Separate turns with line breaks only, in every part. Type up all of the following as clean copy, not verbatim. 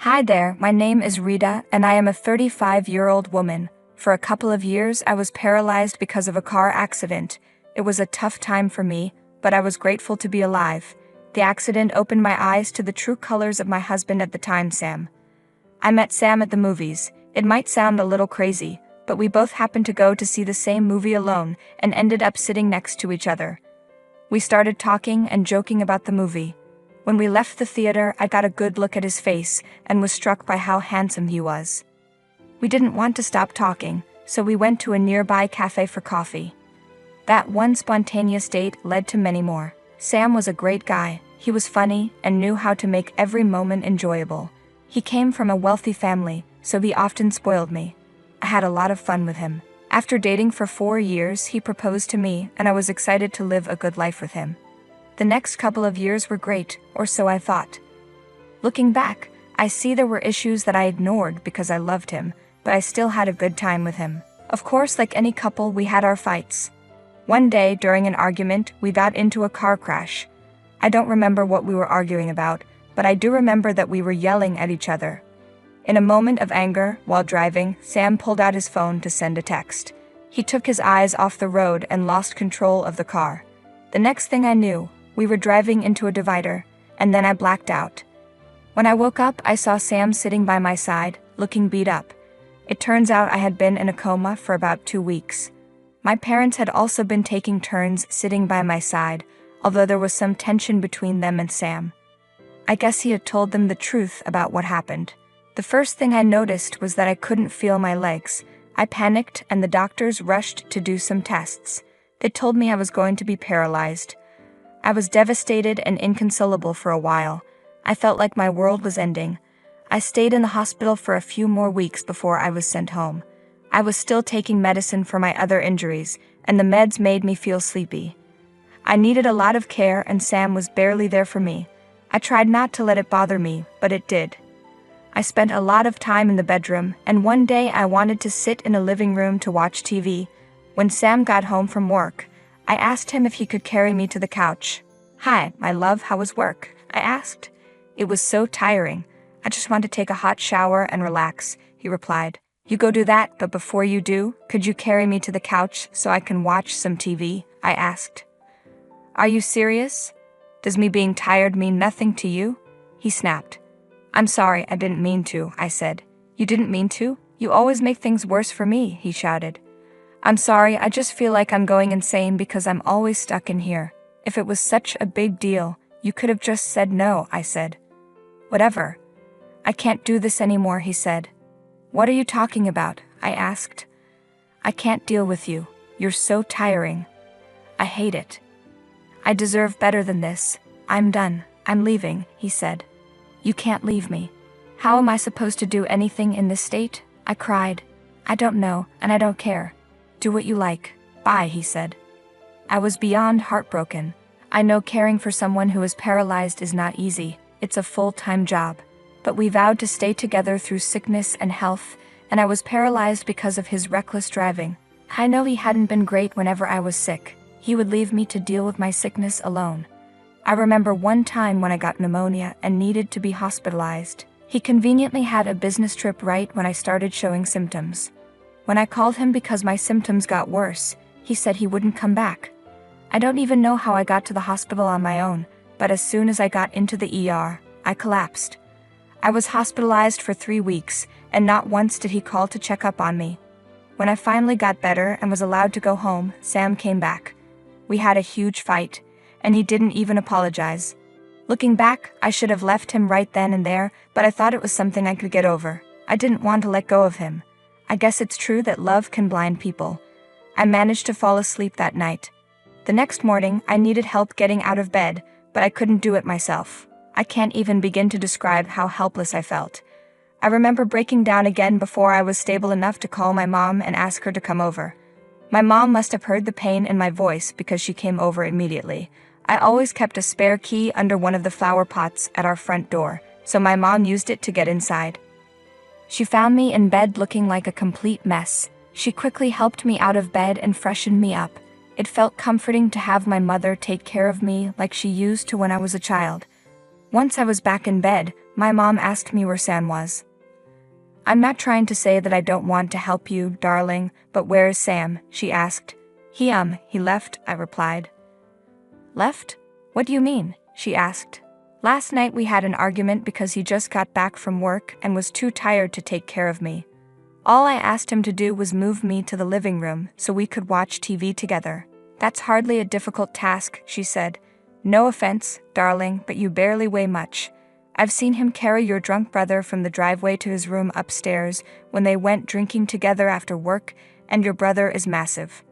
Hi there, my name is Rita, and I am a 35-year-old woman. For a couple of years, I was paralyzed because of a car accident. It was a tough time for me, but I was grateful to be alive. The accident opened my eyes to the true colors of my husband at the time, Sam. I met Sam at the movies. It might sound a little crazy, but we both happened to go to see the same movie alone and ended up sitting next to each other. We started talking and joking about the movie. When we left the theater, I got a good look at his face and was struck by how handsome he was. We didn't want to stop talking, so we went to a nearby cafe for coffee. That one spontaneous date led to many more. Sam was a great guy. He was funny and knew how to make every moment enjoyable. He came from a wealthy family, so he often spoiled me. I had a lot of fun with him. After dating for 4 years, he proposed to me, and I was excited to live a good life with him. The next couple of years were great, or so I thought. Looking back, I see there were issues that I ignored because I loved him, but I still had a good time with him. Of course, like any couple, we had our fights. One day, during an argument, we got into a car crash. I don't remember what we were arguing about, but I do remember that we were yelling at each other. In a moment of anger, while driving, Sam pulled out his phone to send a text. He took his eyes off the road and lost control of the car. The next thing I knew, we were driving into a divider, and then I blacked out. When I woke up, I saw Sam sitting by my side, looking beat up. It turns out I had been in a coma for about 2 weeks. My parents had also been taking turns sitting by my side, although there was some tension between them and Sam. I guess he had told them the truth about what happened. The first thing I noticed was that I couldn't feel my legs. I panicked, and the doctors rushed to do some tests. They told me I was going to be paralyzed. I was devastated and inconsolable for a while. I felt like my world was ending. I stayed in the hospital for a few more weeks before I was sent home. I was still taking medicine for my other injuries, and the meds made me feel sleepy. I needed a lot of care, and Sam was barely there for me. I tried not to let it bother me, but it did. I spent a lot of time in the bedroom, and one day I wanted to sit in a living room to watch TV. When Sam got home from work, I asked him if he could carry me to the couch. "Hi, my love, how was work?" I asked. "It was so tiring. I just want to take a hot shower and relax," he replied. "You go do that, but before you do, could you carry me to the couch so I can watch some TV?" I asked. "Are you serious? Does me being tired mean nothing to you?" He snapped. "I'm sorry, I didn't mean to," I said. "You didn't mean to? You always make things worse for me," he shouted. "I'm sorry, I just feel like I'm going insane because I'm always stuck in here. If it was such a big deal, you could have just said no," I said. "Whatever. I can't do this anymore," he said. "What are you talking about?" I asked. "I can't deal with you. You're so tiring. I hate it. I deserve better than this. I'm done. I'm leaving," he said. "You can't leave me. How am I supposed to do anything in this state?" I cried. "I don't know, and I don't care. Do what you like. Bye," he said. I was beyond heartbroken. I know caring for someone who is paralyzed is not easy. It's a full-time job. But we vowed to stay together through sickness and health, and I was paralyzed because of his reckless driving. I know he hadn't been great whenever I was sick. He would leave me to deal with my sickness alone. I remember one time when I got pneumonia and needed to be hospitalized. He conveniently had a business trip right when I started showing symptoms. When I called him because my symptoms got worse, he said he wouldn't come back. I don't even know how I got to the hospital on my own, but as soon as I got into the ER, I collapsed. I was hospitalized for 3 weeks, and not once did he call to check up on me. When I finally got better and was allowed to go home, Sam came back. We had a huge fight, and he didn't even apologize. Looking back, I should have left him right then and there, but I thought it was something I could get over. I didn't want to let go of him. I guess it's true that love can blind people. I managed to fall asleep that night. The next morning, I needed help getting out of bed, but I couldn't do it myself. I can't even begin to describe how helpless I felt. I remember breaking down again before I was stable enough to call my mom and ask her to come over. My mom must have heard the pain in my voice because she came over immediately. I always kept a spare key under one of the flower pots at our front door, so my mom used it to get inside. She found me in bed looking like a complete mess. She quickly helped me out of bed and freshened me up. It felt comforting to have my mother take care of me like she used to when I was a child. Once I was back in bed, My mom asked me where Sam was. I'm not trying to say that I don't want to help you, darling, but where is Sam? She asked. He left, I replied. Left? What do you mean? She asked. Last night we had an argument because he just got back from work and was too tired to take care of me. All I asked him to do was move me to the living room so we could watch TV together. That's hardly a difficult task, she said. No offense, darling, but you barely weigh much. I've seen him carry your drunk brother from the driveway to his room upstairs when they went drinking together after work, and your brother is massive.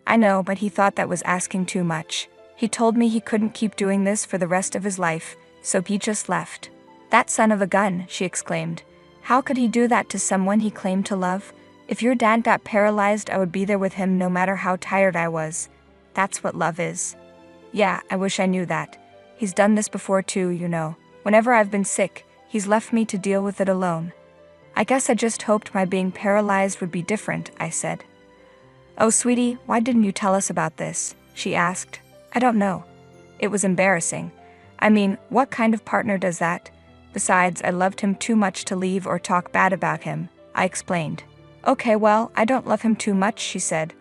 I know, but he thought that was asking too much. He told me he couldn't keep doing this for the rest of his life, so he just left. That son of a gun, she exclaimed. How could he do that to someone he claimed to love? If your dad got paralyzed, I would be there with him no matter how tired I was. That's what love is. Yeah, I wish I knew that. He's done this before too, you know. Whenever I've been sick, he's left me to deal with it alone. I guess I just hoped my being paralyzed would be different, I said. Oh, sweetie, why didn't you tell us about this? She asked. I don't know. It was embarrassing. I mean, what kind of partner does that? Besides, I loved him too much to leave or talk bad about him, I explained. Okay, well, I don't love him too much, she said.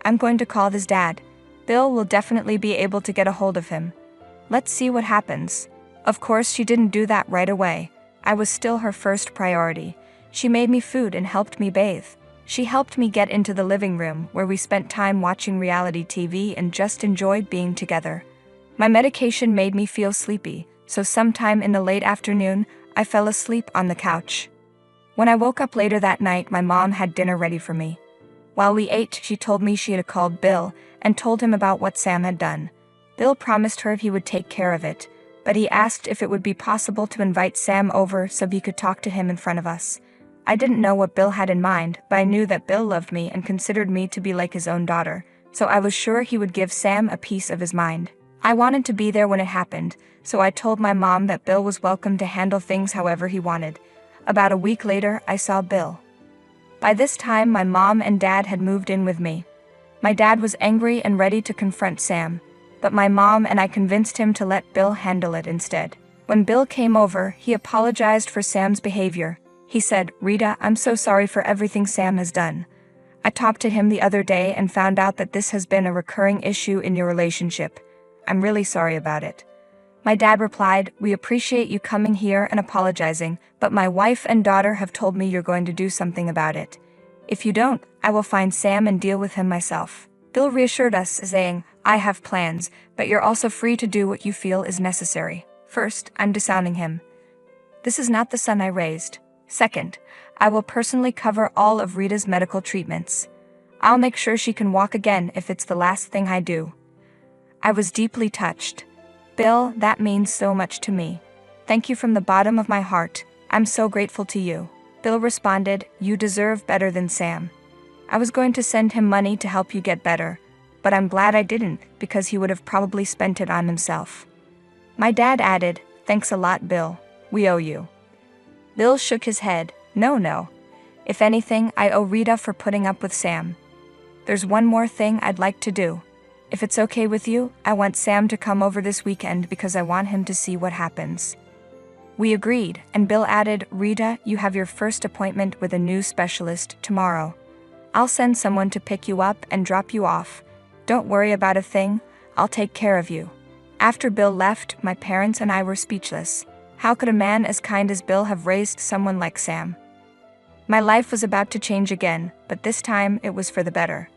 I'm going to call his dad. Bill will definitely be able to get a hold of him. Let's see what happens. Of course, she didn't do that right away. I was still her first priority. She made me food and helped me bathe. She helped me get into the living room, where we spent time watching reality TV and just enjoyed being together. My medication made me feel sleepy, so sometime in the late afternoon, I fell asleep on the couch. When I woke up later that night, my mom had dinner ready for me. While we ate, she told me she had called Bill and told him about what Sam had done. Bill promised her he would take care of it, but he asked if it would be possible to invite Sam over so he could talk to him in front of us. I didn't know what Bill had in mind, but I knew that Bill loved me and considered me to be like his own daughter, so I was sure he would give Sam a piece of his mind. I wanted to be there when it happened, so I told my mom that Bill was welcome to handle things however he wanted. About a week later, I saw Bill. By this time, my mom and dad had moved in with me. My dad was angry and ready to confront Sam, but my mom and I convinced him to let Bill handle it instead. When Bill came over, he apologized for Sam's behavior. He said, Rita, I'm so sorry for everything Sam has done. I talked to him the other day and found out that this has been a recurring issue in your relationship. I'm really sorry about it. My dad replied, we appreciate you coming here and apologizing, but my wife and daughter have told me you're going to do something about it. If you don't, I will find Sam and deal with him myself. Bill reassured us, saying, I have plans, but you're also free to do what you feel is necessary. First, I'm disowning him. This is not the son I raised. Second, I will personally cover all of Rita's medical treatments. I'll make sure she can walk again if it's the last thing I do. I was deeply touched. Bill, that means so much to me. Thank you from the bottom of my heart. I'm so grateful to you. Bill responded, you deserve better than Sam. I was going to send him money to help you get better, but I'm glad I didn't, because he would have probably spent it on himself. My dad added, thanks a lot, Bill. We owe you. Bill shook his head. No. If anything, I owe Rita for putting up with Sam. There's one more thing I'd like to do. If it's okay with you, I want Sam to come over this weekend because I want him to see what happens. We agreed, and Bill added, Rita, you have your first appointment with a new specialist tomorrow. I'll send someone to pick you up and drop you off. Don't worry about a thing, I'll take care of you. After Bill left, my parents and I were speechless. How could a man as kind as Bill have raised someone like Sam? My life was about to change again, but this time it was for the better.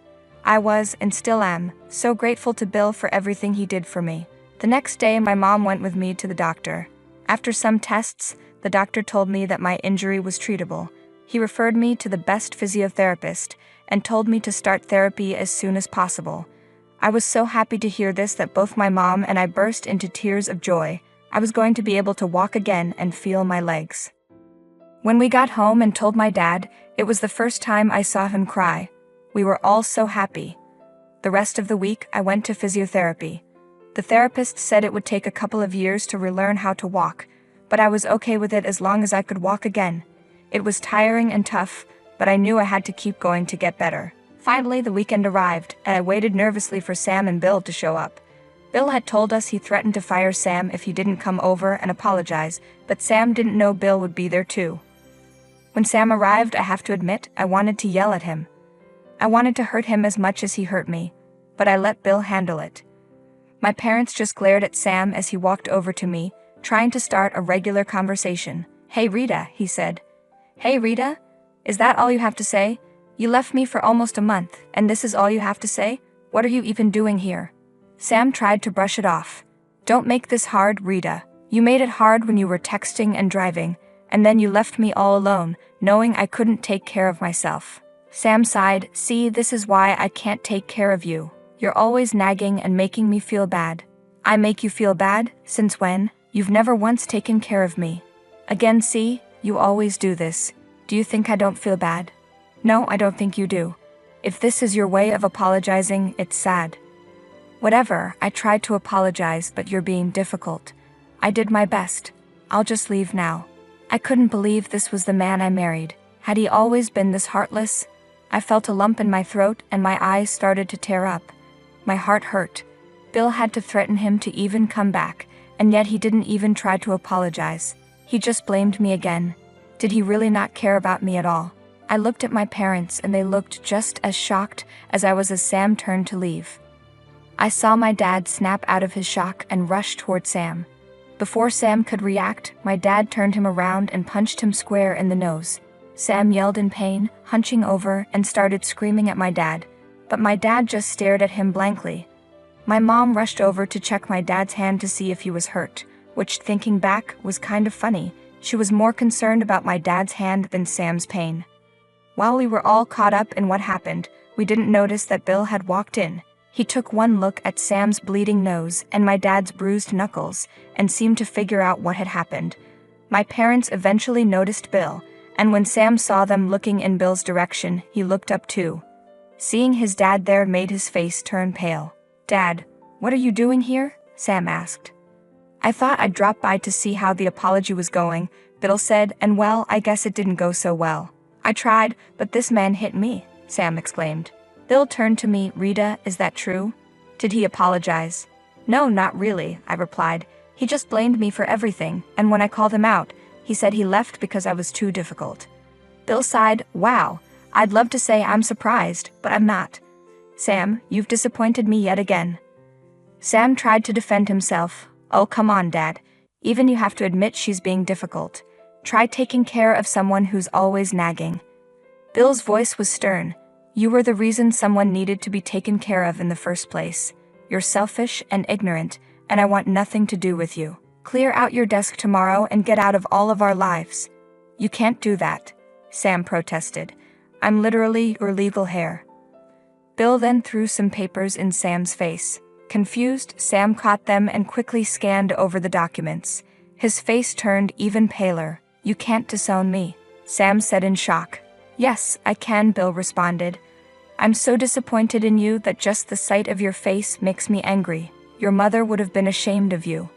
I was, and still am, so grateful to Bill for everything he did for me. The next day, my mom went with me to the doctor. After some tests, the doctor told me that my injury was treatable. He referred me to the best physiotherapist and told me to start therapy as soon as possible. I was so happy to hear this that both my mom and I burst into tears of joy. I was going to be able to walk again and feel my legs. When we got home and told my dad, it was the first time I saw him cry. We were all so happy. The rest of the week, I went to physiotherapy. The therapist said it would take a couple of years to relearn how to walk, but I was okay with it as long as I could walk again. It was tiring and tough, but I knew I had to keep going to get better. Finally, the weekend arrived, and I waited nervously for Sam and Bill to show up. Bill had told us he threatened to fire Sam if he didn't come over and apologize, but Sam didn't know Bill would be there too. When Sam arrived, I have to admit, I wanted to yell at him. I wanted to hurt him as much as he hurt me, but I let Bill handle it. My parents just glared at Sam as he walked over to me, trying to start a regular conversation. "Hey Rita," he said. "Hey Rita? Is that all you have to say? You left me for almost a month, and this is all you have to say? What are you even doing here?" Sam tried to brush it off. "Don't make this hard, Rita. You made it hard when you were texting and driving, and then you left me all alone, knowing I couldn't take care of myself." Sam sighed. "See, this is why I can't take care of you. You're always nagging and making me feel bad." "I make you feel bad? Since when? You've never once taken care of me." "Again, see? You always do this. Do you think I don't feel bad?" "No, I don't think you do. If this is your way of apologizing, it's sad." "Whatever, I tried to apologize, but you're being difficult. I did my best. I'll just leave now." I couldn't believe this was the man I married. Had he always been this heartless? I felt a lump in my throat and my eyes started to tear up. My heart hurt. Bill had to threaten him to even come back, and yet he didn't even try to apologize. He just blamed me again. Did he really not care about me at all? I looked at my parents and they looked just as shocked as I was as Sam turned to leave. I saw my dad snap out of his shock and rush toward Sam. Before Sam could react, my dad turned him around and punched him square in the nose. Sam yelled in pain, hunching over, and started screaming at my dad, but my dad just stared at him blankly. My mom rushed over to check my dad's hand to see if he was hurt, which, thinking back, was kind of funny. She was more concerned about my dad's hand than Sam's pain. While we were all caught up in what happened, we didn't notice that Bill had walked in. He took one look at Sam's bleeding nose and my dad's bruised knuckles and seemed to figure out what had happened. My parents eventually noticed Bill, and when Sam saw them looking in Bill's direction, he looked up too. Seeing his dad there made his face turn pale. "Dad, what are you doing here?" Sam asked. "I thought I'd drop by to see how the apology was going," Bill said, "and well, I guess it didn't go so well. I tried, but this man hit me," Sam exclaimed. Bill turned to me. "Rita, is that true? Did he apologize?" "No, not really," I replied. "He just blamed me for everything, and when I called him out, he said he left because I was too difficult." Bill sighed. "Wow, I'd love to say I'm surprised, but I'm not. Sam, you've disappointed me yet again." Sam tried to defend himself. "Oh, come on, Dad. Even you have to admit she's being difficult. Try taking care of someone who's always nagging." Bill's voice was stern. "You were the reason someone needed to be taken care of in the first place. You're selfish and ignorant, and I want nothing to do with you. Clear out your desk tomorrow and get out of all of our lives." "You can't do that," Sam protested. "I'm literally your legal heir." Bill then threw some papers in Sam's face. Confused, Sam caught them and quickly scanned over the documents. His face turned even paler. "You can't disown me," Sam said in shock. "Yes, I can," Bill responded. "I'm so disappointed in you that just the sight of your face makes me angry. Your mother would have been ashamed of you."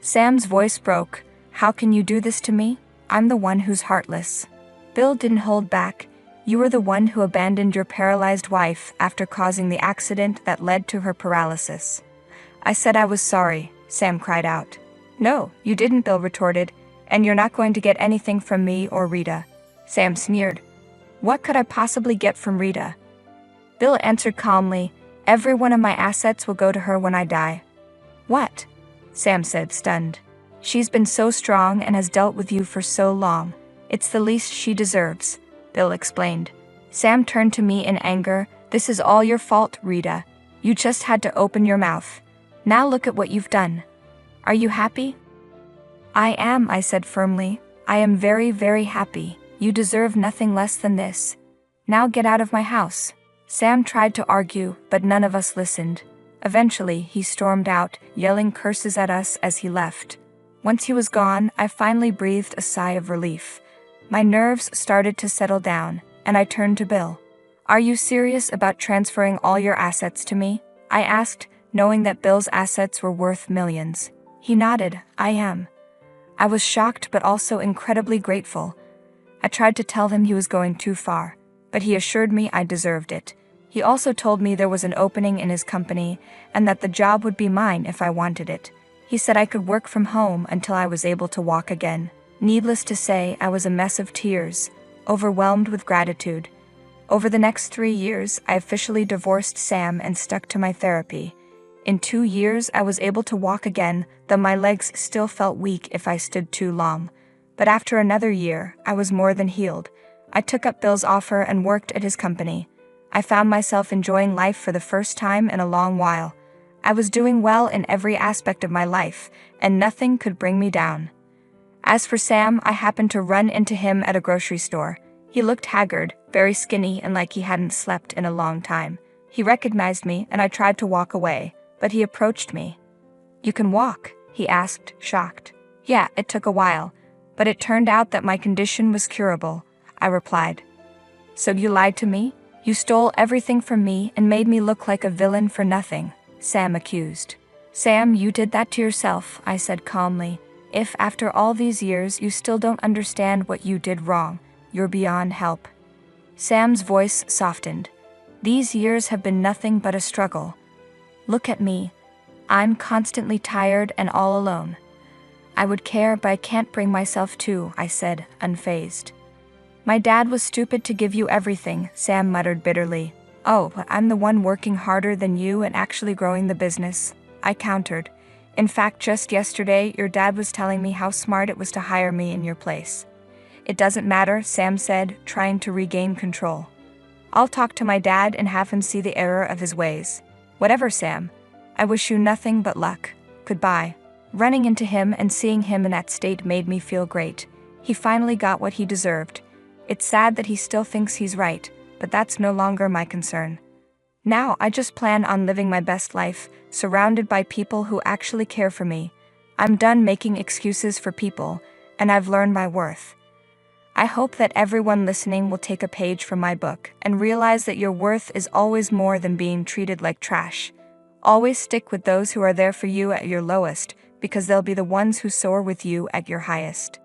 Sam's voice broke. "How can you do this to me? I'm the one who's heartless." Bill didn't hold back. "You were the one who abandoned your paralyzed wife after causing the accident that led to her paralysis." "I said I was sorry," Sam cried out. "No, you didn't," Bill retorted, "and you're not going to get anything from me or Rita." Sam sneered. "What could I possibly get from Rita?" Bill answered calmly, "Every one of my assets will go to her when I die." "What?" Sam said, stunned. "She's been so strong and has dealt with you for so long. It's the least she deserves," Bill explained. Sam turned to me in anger. "This is all your fault, Rita. You just had to open your mouth. Now look at what you've done. Are you happy?" "I am," I said firmly. "I am very, very happy. You deserve nothing less than this. Now get out of my house." Sam tried to argue, but none of us listened. Eventually, he stormed out, yelling curses at us as he left. Once he was gone, I finally breathed a sigh of relief. My nerves started to settle down, and I turned to Bill. "Are you serious about transferring all your assets to me?" I asked, knowing that Bill's assets were worth millions. He nodded. "I am." I was shocked but also incredibly grateful. I tried to tell him he was going too far, but he assured me I deserved it. He also told me there was an opening in his company and that the job would be mine if I wanted it. He said I could work from home until I was able to walk again. Needless to say, I was a mess of tears, overwhelmed with gratitude. Over the next 3 years, I officially divorced Sam and stuck to my therapy. In 2 years, I was able to walk again, though my legs still felt weak if I stood too long. But after another year, I was more than healed. I took up Bill's offer and worked at his company. I found myself enjoying life for the first time in a long while. I was doing well in every aspect of my life, and nothing could bring me down. As for Sam, I happened to run into him at a grocery store. He looked haggard, very skinny, and like he hadn't slept in a long time. He recognized me, and I tried to walk away, but he approached me. "You can walk?" he asked, shocked. "Yeah, it took a while, but it turned out that my condition was curable," I replied. "So you lied to me? You stole everything from me and made me look like a villain for nothing," Sam accused. "Sam, you did that to yourself," I said calmly. "If after all these years you still don't understand what you did wrong, you're beyond help." Sam's voice softened. "These years have been nothing but a struggle. Look at me. I'm constantly tired and all alone." "I would care, but I can't bring myself to," I said, unfazed. "My dad was stupid to give you everything," Sam muttered bitterly. "Oh, but I'm the one working harder than you and actually growing the business," I countered. "In fact, just yesterday, your dad was telling me how smart it was to hire me in your place." "It doesn't matter," Sam said, trying to regain control. "I'll talk to my dad and have him see the error of his ways." "Whatever, Sam. I wish you nothing but luck. Goodbye." Running into him and seeing him in that state made me feel great. He finally got what he deserved. It's sad that he still thinks he's right, but that's no longer my concern. Now I just plan on living my best life, surrounded by people who actually care for me. I'm done making excuses for people, and I've learned my worth. I hope that everyone listening will take a page from my book and realize that your worth is always more than being treated like trash. Always stick with those who are there for you at your lowest, because they'll be the ones who soar with you at your highest.